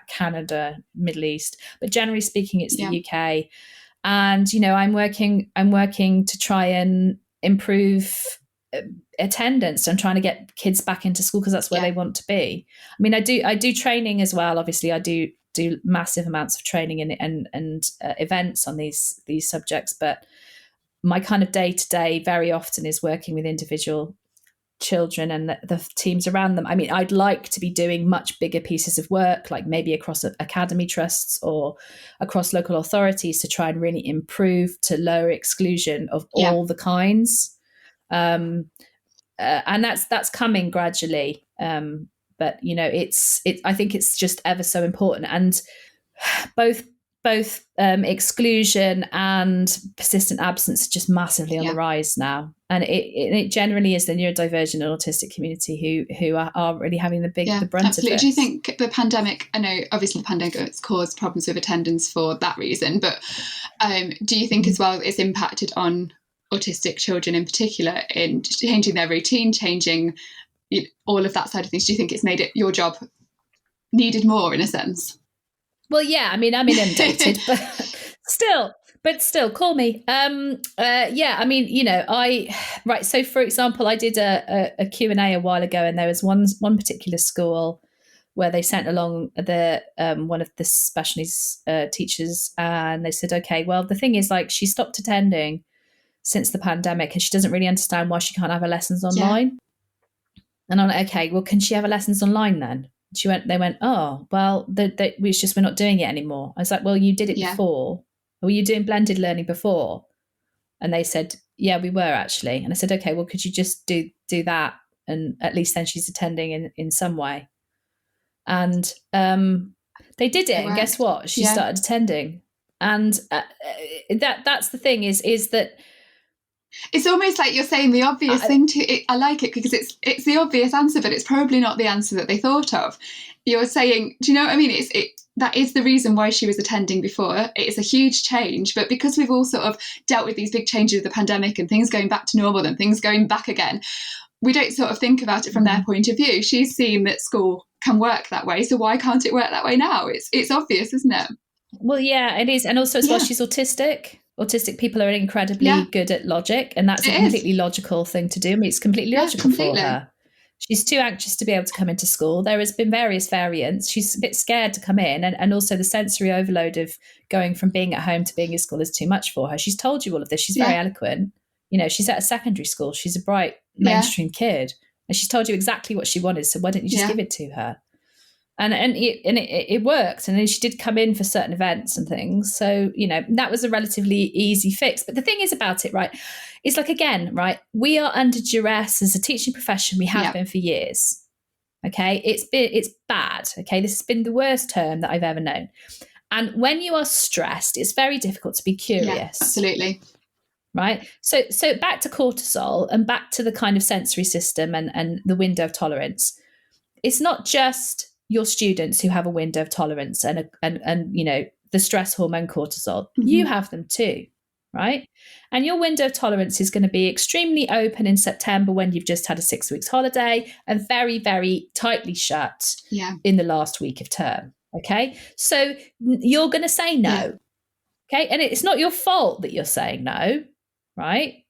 Canada, Middle East. But generally speaking, it's the UK. And, I'm working to try and improve attendance. I'm trying to get kids back into school because that's where they want to be. I mean, I do training as well. Obviously, I do massive amounts of training and events on these subjects. But my kind of day to day very often is working with individual children and the teams around them. I mean, I'd like to be doing much bigger pieces of work, like maybe across academy trusts or across local authorities, to try and really improve to lower exclusion of all the kinds. And that's coming gradually. But I think it's just ever so important. And both exclusion and persistent absence are just massively on the rise now, and it generally is the neurodivergent and autistic community who are really having the brunt of this. Do you think the pandemic? I know obviously the pandemic has caused problems with attendance for that reason, but do you think as well it's impacted on autistic children in particular in changing their routine, changing all of that side of things? Do you think it's made it your job needed more in a sense? Well, yeah, I mean, I'm inundated, but still, call me. I mean, right. So, for example, I did a Q&A a while ago, and there was one particular school where they sent along one of the special needs teachers, and they said, okay, well, the thing is, like, she stopped attending since the pandemic, and she doesn't really understand why she can't have her lessons online. And I'm like, okay, well, can she have her lessons online then? They went, oh, well, we're not doing it anymore. I was like, well, you did it before. Were you doing blended learning before? And they said, yeah, we were actually. And I said, okay, well, could you just do that? And at least then she's attending in some way. And they did it. And guess what? She started attending. And that's the thing is that it's almost like you're saying the obvious thing to it. I like it because it's the obvious answer, but it's probably not the answer that they thought of. You're saying, do you know what I mean? That is the reason why she was attending before. It's a huge change, but because we've all sort of dealt with these big changes of the pandemic and things going back to normal and things going back again, we don't sort of think about it from their point of view. She's seen that school can work that way, so why can't it work that way now? It's obvious, isn't it? Well, yeah, it is. And also as well, she's autistic. Autistic people are incredibly good at logic, and that's a completely logical thing to do. I mean, it's completely logical for her. She's too anxious to be able to come into school. There has been various variants. She's a bit scared to come in, and also the sensory overload of going from being at home to being in school is too much for her. She's told you all of this. She's very eloquent. She's at a secondary school. She's a bright mainstream kid, and she's told you exactly what she wanted. So why don't you just give it to her? And it worked. And then she did come in for certain events and things. So, that was a relatively easy fix. But the thing is about it, right, it's like, again, right, we are under duress as a teaching profession. We have been for years. Okay. It's bad. Okay. This has been the worst term that I've ever known. And when you are stressed, it's very difficult to be curious. Yeah, absolutely. Right. So back to cortisol and back to the kind of sensory system and the window of tolerance. it's not just your students who have a window of tolerance and you know, the stress hormone cortisol. You have them too, right? And your window of tolerance is going to be extremely open in September when you've just had a 6 weeks holiday, and very, very tightly shut in the last week of term. Okay. So you're going to say no. Yeah. Okay. And it's not your fault that you're saying no, right?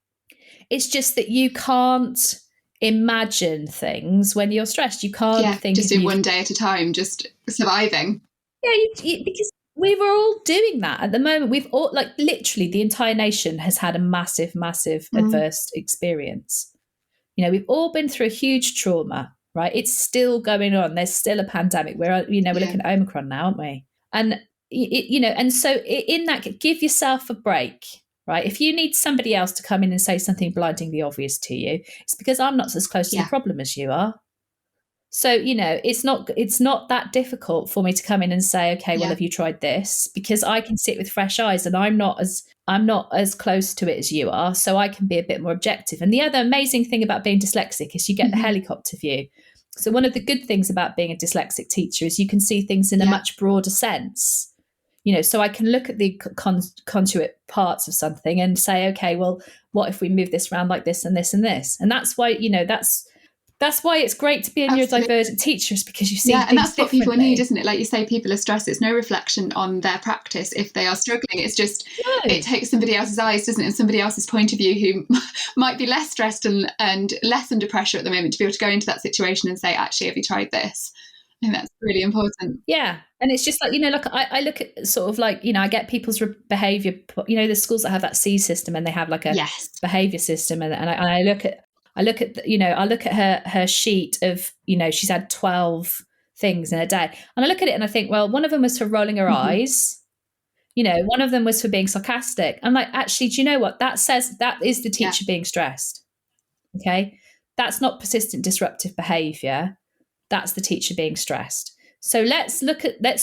It's just that you can't imagine things when you're stressed. You can't think just do one day at a time, just surviving. Yeah, because we were all doing that at the moment. We've all, like, literally the entire nation has had a massive, massive adverse experience. You know, we've all been through a huge trauma, right? It's still going on. There's still a pandemic. We're looking at Omicron now, aren't we? And, and so in that, give yourself a break, right? If you need somebody else to come in and say something blindingly obvious to you, it's because I'm not as close to the problem as you are. So, it's not that difficult for me to come in and say, okay, well, have you tried this? Because I can sit with fresh eyes, and I'm not as close to it as you are. So I can be a bit more objective. And the other amazing thing about being dyslexic is you get the helicopter view. So one of the good things about being a dyslexic teacher is you can see things in a much broader sense. So I can look at the conduit parts of something and say, okay, well, what if we move this around like this and this and this? And that's why, that's why it's great to be a neurodivergent teacher, is because you see things and that's what people need, isn't it? Like you say, people are stressed. It's no reflection on their practice if they are struggling. It's just it takes somebody else's eyes, doesn't it, and somebody else's point of view who might be less stressed and less under pressure at the moment to be able to go into that situation and say, actually, have you tried this? I think that's really important. Yeah. And it's just like, I look at sort of like, I get people's behaviour, the schools that have that C system and they have like a behaviour system. And I look at her sheet of, she's had 12 things in a day. And I look at it and I think, well, one of them was for rolling her eyes. One of them was for being sarcastic. I'm like, actually, do you know what? That is the teacher being stressed. Okay. That's not persistent disruptive behaviour. That's the teacher being stressed. So let's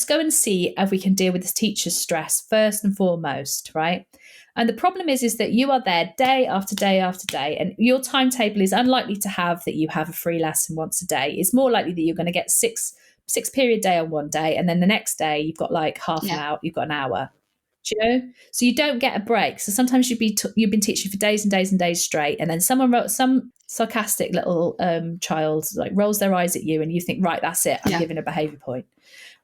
go and see if we can deal with this teacher's stress first and foremost, right? And the problem is that you are there day after day after day, and your timetable is unlikely to have that you have a free lesson once a day. It's more likely that you're going to get six period day on one day, and then the next day you've got like half an hour, you've got an hour. Do you know? So you don't get a break. So sometimes you've been teaching for days and days and days straight, and then some sarcastic little child like rolls their eyes at you, and you think, right, that's it. I'm giving a behaviour point.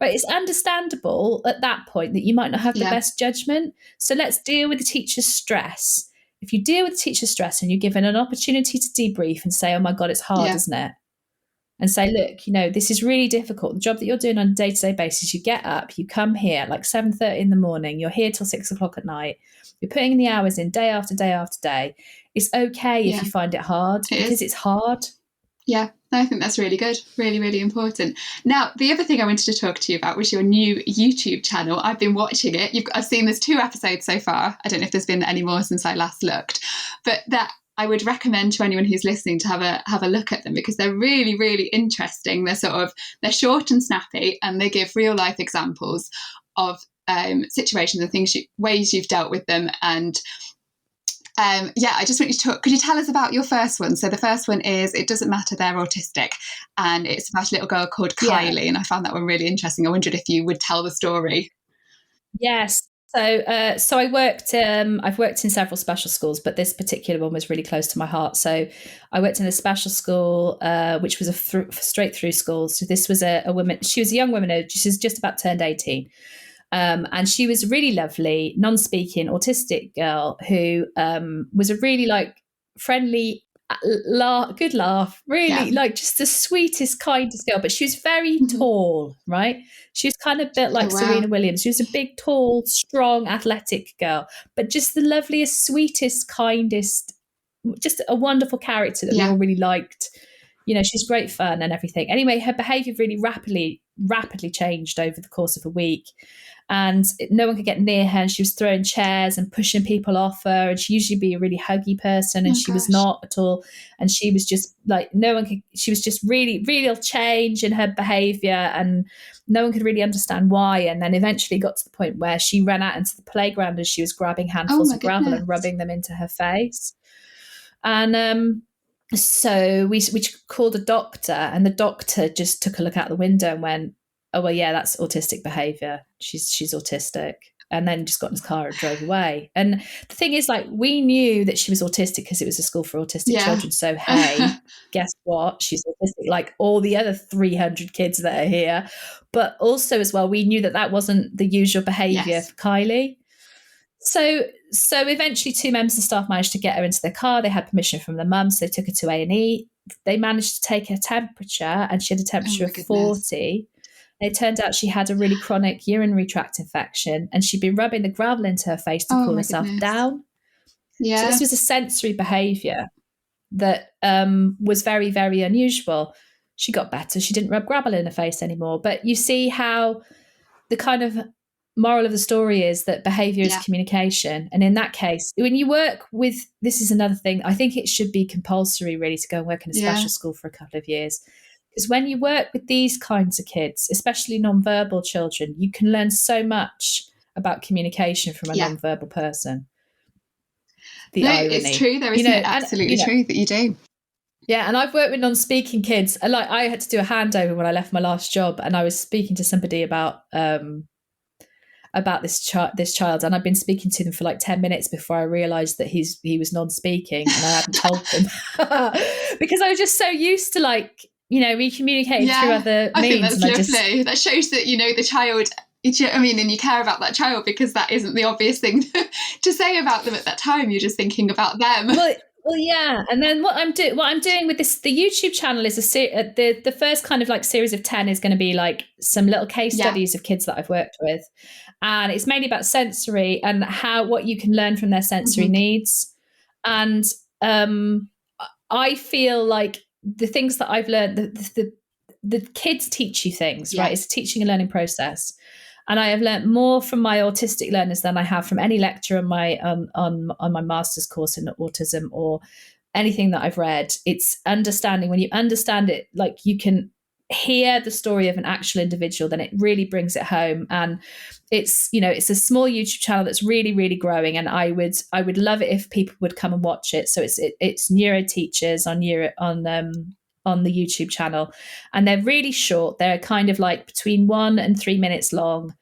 Right? It's understandable at that point that you might not have the best judgment. So let's deal with the teacher's stress. If you deal with the teacher's stress and you're given an opportunity to debrief and say, oh my God, it's hard, isn't it? And say, look, this is really difficult. The job that you're doing on a day-to-day basis, you get up, you come here like 7:30 in the morning, you're here till 6 o'clock at night, you're putting the hours in day after day after day. It's okay if you find it hard, because it's hard. Yeah, I think that's really good. Really, really important. Now, the other thing I wanted to talk to you about was your new YouTube channel. I've been watching it. I've seen there's 2 episodes so far. I don't know if there's been any more since I last looked, but that I would recommend to anyone who's listening to have a look at them, because they're really, really interesting. They're short and snappy, and they give real life examples of situations and things, ways you've dealt with them. And I just want you to talk. Could you tell us about your first one? So the first one is It Doesn't Matter, They're Autistic, and it's about a little girl called Kylie, and I found that one really interesting. I wondered if you would tell the story. Yes. So I've worked in several special schools, but this particular one was really close to my heart. So I worked in a special school, which was a straight through school. So this was a woman. She was a young woman. She was just about turned 18. And she was a really lovely, non-speaking, autistic girl who was a really friendly, good laugh, really just the sweetest, kindest girl. But she was very tall, right? She was kind of built like Serena Williams. She was a big, tall, strong, athletic girl, but just the loveliest, sweetest, kindest, just a wonderful character that we all really liked. She's great fun and everything. Anyway, her behaviour really rapidly changed over the course of a week. And no one could get near her, and she was throwing chairs and pushing people off her, and she usually be a really huggy person, and she was not at all. And she was just like, she was just really real change in her behaviour, and no one could really understand why. And then eventually got to the point where she ran out into the playground and she was grabbing handfuls of gravel and rubbing them into her face. And So we called a doctor, and the doctor just took a look out the window and went, oh, well, yeah, that's autistic behaviour. She's autistic. And then just got in his car and drove away. And the thing is, like, we knew that she was autistic because it was a school for autistic children. So, hey, guess what? She's autistic like all the other 300 kids that are here. But also as well, we knew that that wasn't the usual behaviour for Kylie. So eventually 2 members of staff managed to get her into their car. They had permission from the mum, so they took her to A&E. They managed to take her temperature, and she had a temperature of 40. It turned out she had a really chronic urinary tract infection, and she'd been rubbing the gravel into her face to cool herself down. So this was a sensory behaviour that was very, very unusual. She got better. She didn't rub gravel in her face anymore. But you see how the kind of moral of the story is that behaviour is communication. And in that case, when you work with, this is another thing, I think it should be compulsory really to go and work in a special school for a couple of years. Because when you work with these kinds of kids, especially non-verbal children, you can learn so much about communication from a non-verbal person. Irony. It's true though, isn't it? Absolutely true that you do. Yeah, and I've worked with non-speaking kids. Like, I had to do a handover when I left my last job, and I was speaking to somebody about this child, and I've been speaking to them for like 10 minutes before I realised that he was non-speaking, and I hadn't told them because I was just so used to, like, we communicate through other means. I think that's lovely. That shows that the child. Do you know what I mean? And you care about that child, because that isn't the obvious thing to say about them at that time. You're just thinking about them. Well, yeah. And then what I'm doing with this, the YouTube channel is the first kind of like series of 10 is going to be like some little case studies of kids that I've worked with, and it's mainly about sensory and what you can learn from their sensory needs. And I feel like the things that I've learned, the kids teach you things, right? It's a teaching and learning process. And I have learnt more from my autistic learners than I have from any lecture on my master's course in autism or anything that I've read. It's understanding. When you understand it, like, you can hear the story of an actual individual, then it really brings it home. And it's a small YouTube channel that's really, really growing. And I would love it if people would come and watch it. So it's Neuroteachers on the YouTube channel, and they're really short. They're kind of like between 1 and 3 minutes long,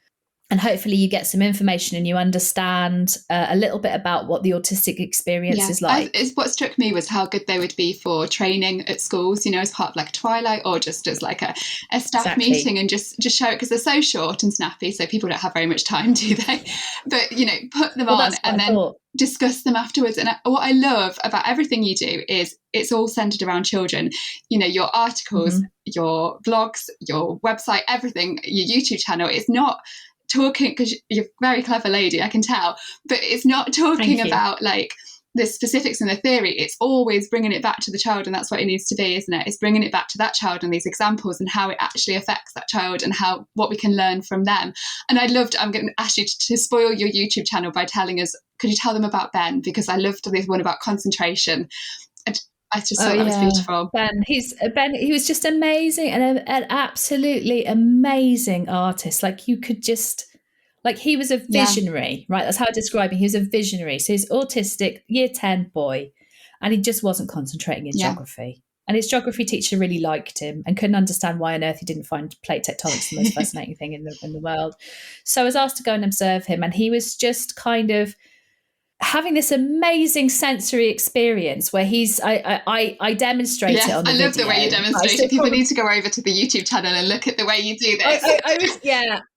and hopefully you get some information and you understand a little bit about what the autistic experience is like. What struck me was how good they would be for training at schools, as part of like a Twilight, or just as like a staff meeting, and just show it, because they're so short and snappy, so people don't have very much time, do they? But put them on and then discuss them afterwards. And what I love about everything you do is it's all centered around children. Your articles, your blogs, your website, everything, your YouTube channel. It's not talking, because you're a very clever lady, I can tell, but it's not talking about like the specifics and the theory. It's always bringing it back to the child, and that's what it needs to be, isn't it? It's bringing it back to that child and these examples and how it actually affects that child and what we can learn from them. And I'm going to ask you to spoil your YouTube channel by telling us, could you tell them about Ben? Because I loved this one about concentration. I just thought that was beautiful. He was just amazing, and an absolutely amazing artist. Like, you could just, like, he was a visionary, right? That's how I describe him. He was a visionary. So he's autistic, year 10 boy, and he just wasn't concentrating in geography. And his geography teacher really liked him and couldn't understand why on earth he didn't find plate tectonics the most fascinating thing in the world. So I was asked to go and observe him, and he was just kind of having this amazing sensory experience where I demonstrate it on the video. I love the way you demonstrate it. People need to go over to the YouTube channel and look at the way you do this.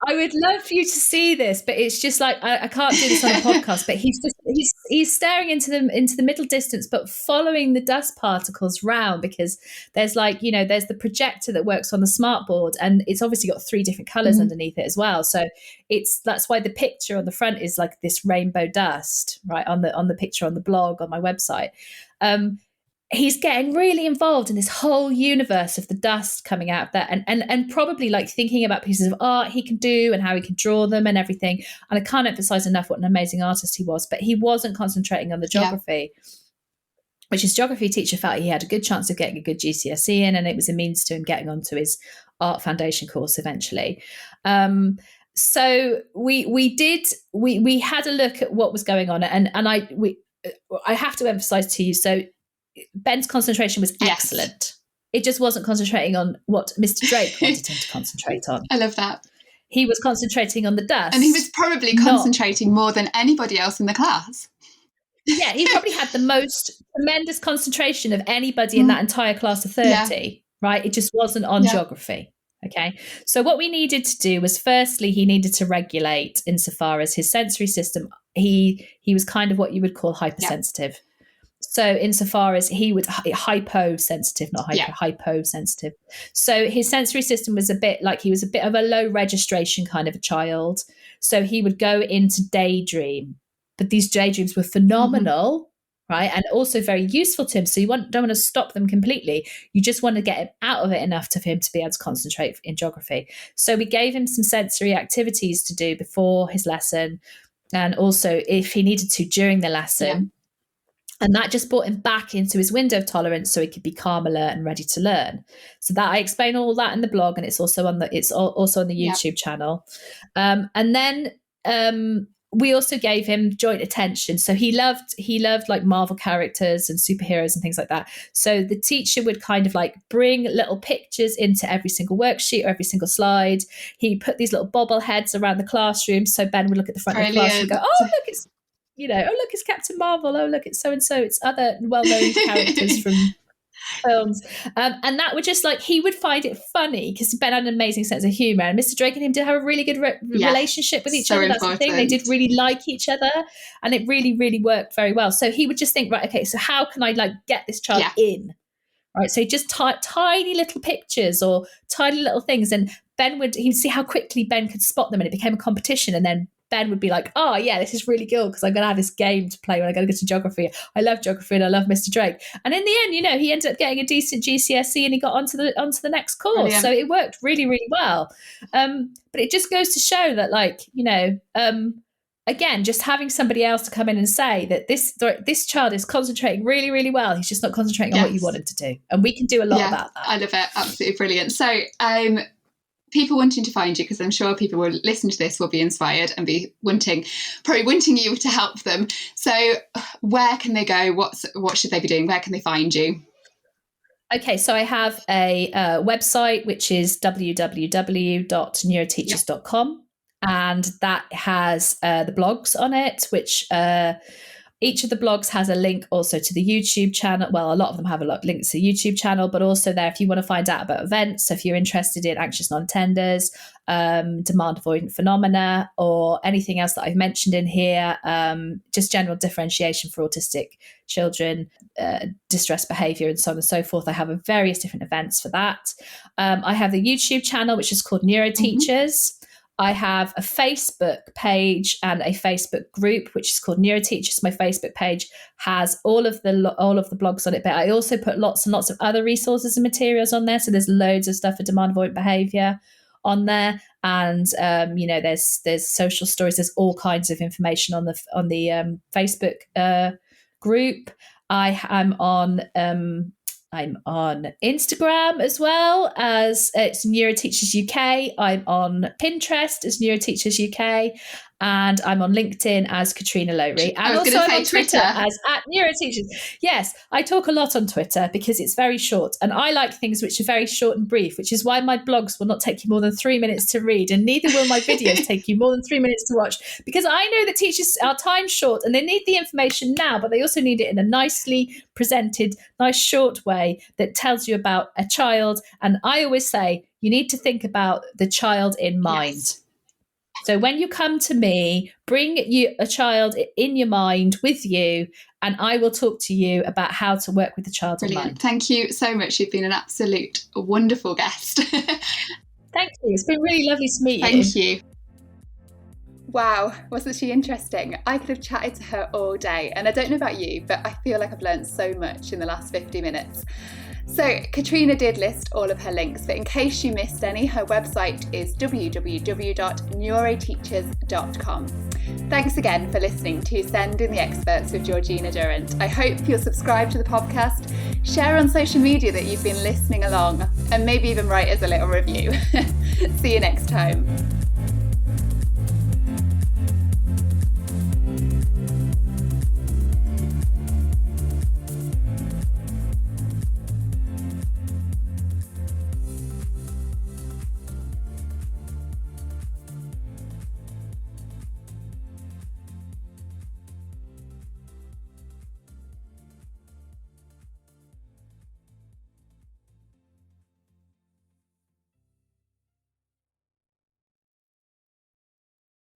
I would love for you to see this, but it's just like, I can't do this on a podcast, but he's staring into the middle distance, but following the dust particles round, because there's like, there's the projector that works on the smart board, and it's obviously got 3 different colors underneath it as well. So that's why the picture on the front is like this rainbow dust, right, on the picture on the blog on my website. He's getting really involved in this whole universe of the dust coming out of that, and probably like thinking about pieces of art he can do and how he can draw them and everything. And I can't emphasize enough what an amazing artist he was, but he wasn't concentrating on the geography, which his geography teacher felt he had a good chance of getting a good GCSE in, and it was a means to him getting onto his art foundation course eventually. So we had a look at what was going on, and I have to emphasize to you, so Ben's concentration was excellent. It just wasn't concentrating on what Mr. Drake wanted him to concentrate on. I love that. He was concentrating on the dust. And he was probably concentrating more than anybody else in the class. Yeah, he probably had the most tremendous concentration of anybody in that entire class of 30, right? It just wasn't on geography. Okay. So what we needed to do was, firstly, he needed to regulate insofar as his sensory system. He was kind of what you would call hypersensitive. So insofar as he would hyposensitive, not hyposensitive. So his sensory system was a bit like, he was a bit of a low registration kind of a child. So he would go into daydream, but these daydreams were phenomenal, right? And also very useful to him. So you don't want to stop them completely. You just want to get him out of it enough for him to be able to concentrate in geography. So we gave him some sensory activities to do before his lesson, and also if he needed to during the lesson. And that just brought him back into his window of tolerance so he could be calm, alert, and ready to learn. So that I explain all that in the blog, and it's also on the YouTube channel. And then we also gave him joint attention. So he loved like Marvel characters and superheroes and things like that. So the teacher would kind of like bring little pictures into every single worksheet or every single slide. He put these little bobbleheads around the classroom. So Ben would look at the front of the class and go, oh, look, it's, it's Captain Marvel. Oh, look, it's so-and-so. It's other well-known characters from films. And that would just like, he would find it funny because Ben had an amazing sense of humour, and Mr. Drake and him did have a really good relationship with each other. That's the thing. They did really like each other, and it really, really worked very well. So he would just think, right, okay, so how can I like get this child in? Right. So he just tiny little pictures or tiny little things, and he'd see how quickly Ben could spot them, and it became a competition. And then Ben would be like, oh yeah, this is really good because I'm going to have this game to play when I go to geography. I love geography and I love Mr. Drake. And in the end, he ended up getting a decent GCSE and he got onto the next course. Brilliant. So it worked really, really well. But it just goes to show that, like, again, just having somebody else to come in and say that this child is concentrating really, really well. He's just not concentrating on what you want him to do. And we can do a lot about that. I love it. Absolutely brilliant. So people wanting to find you, because I'm sure people will listen to this will be inspired and be wanting you to help them. So where can they go? What should they be doing? Where can they find you? Okay, so I have a website, which is www.neuroteachers.com. And that has the blogs on it, which each of the blogs has a link also to the YouTube channel. Well, a lot of them have a link to the YouTube channel, but also there, if you want to find out about events, so if you're interested in anxious non-attenders, demand avoidant phenomena, or anything else that I've mentioned in here, just general differentiation for autistic children, distress behaviour, and so on and so forth. I have various different events for that. I have the YouTube channel, which is called Neuroteachers. I have a Facebook page and a Facebook group, which is called Neuroteachers. My Facebook page has all of the blogs on it, but I also put lots and lots of other resources and materials on there. So there's loads of stuff for demand avoidant behaviour on there, and there's social stories. There's all kinds of information on the Facebook group. I'm on Instagram as well, as it's Neuroteachers UK. I'm on Pinterest as Neuroteachers UK, and I'm on LinkedIn as Catrina Lowri. And also I'm on Twitter as @Neuroteachers. Yes, I talk a lot on Twitter because it's very short, and I like things which are very short and brief, which is why my blogs will not take you more than 3 minutes to read, and neither will my videos take you more than 3 minutes to watch, because I know that teachers are time short and they need the information now, but they also need it in a nicely presented, nice short way that tells you about a child. And I always say you need to think about the child in mind. Yes. So when you come to me, bring a child in your mind with you, and I will talk to you about how to work with the child in mind. Thank you so much. You've been an absolute wonderful guest. Thank you. It's been really lovely to meet you. Thank you. Wow, wasn't she interesting? I could have chatted to her all day, and I don't know about you, but I feel like I've learned so much in the last 50 minutes. So Catrina did list all of her links, but in case you missed any, her website is www.neuroteachers.com. Thanks again for listening to Send in the Experts with Georgina Durrant. I hope you'll subscribe to the podcast, share on social media that you've been listening along, and maybe even write us a little review. See you next time.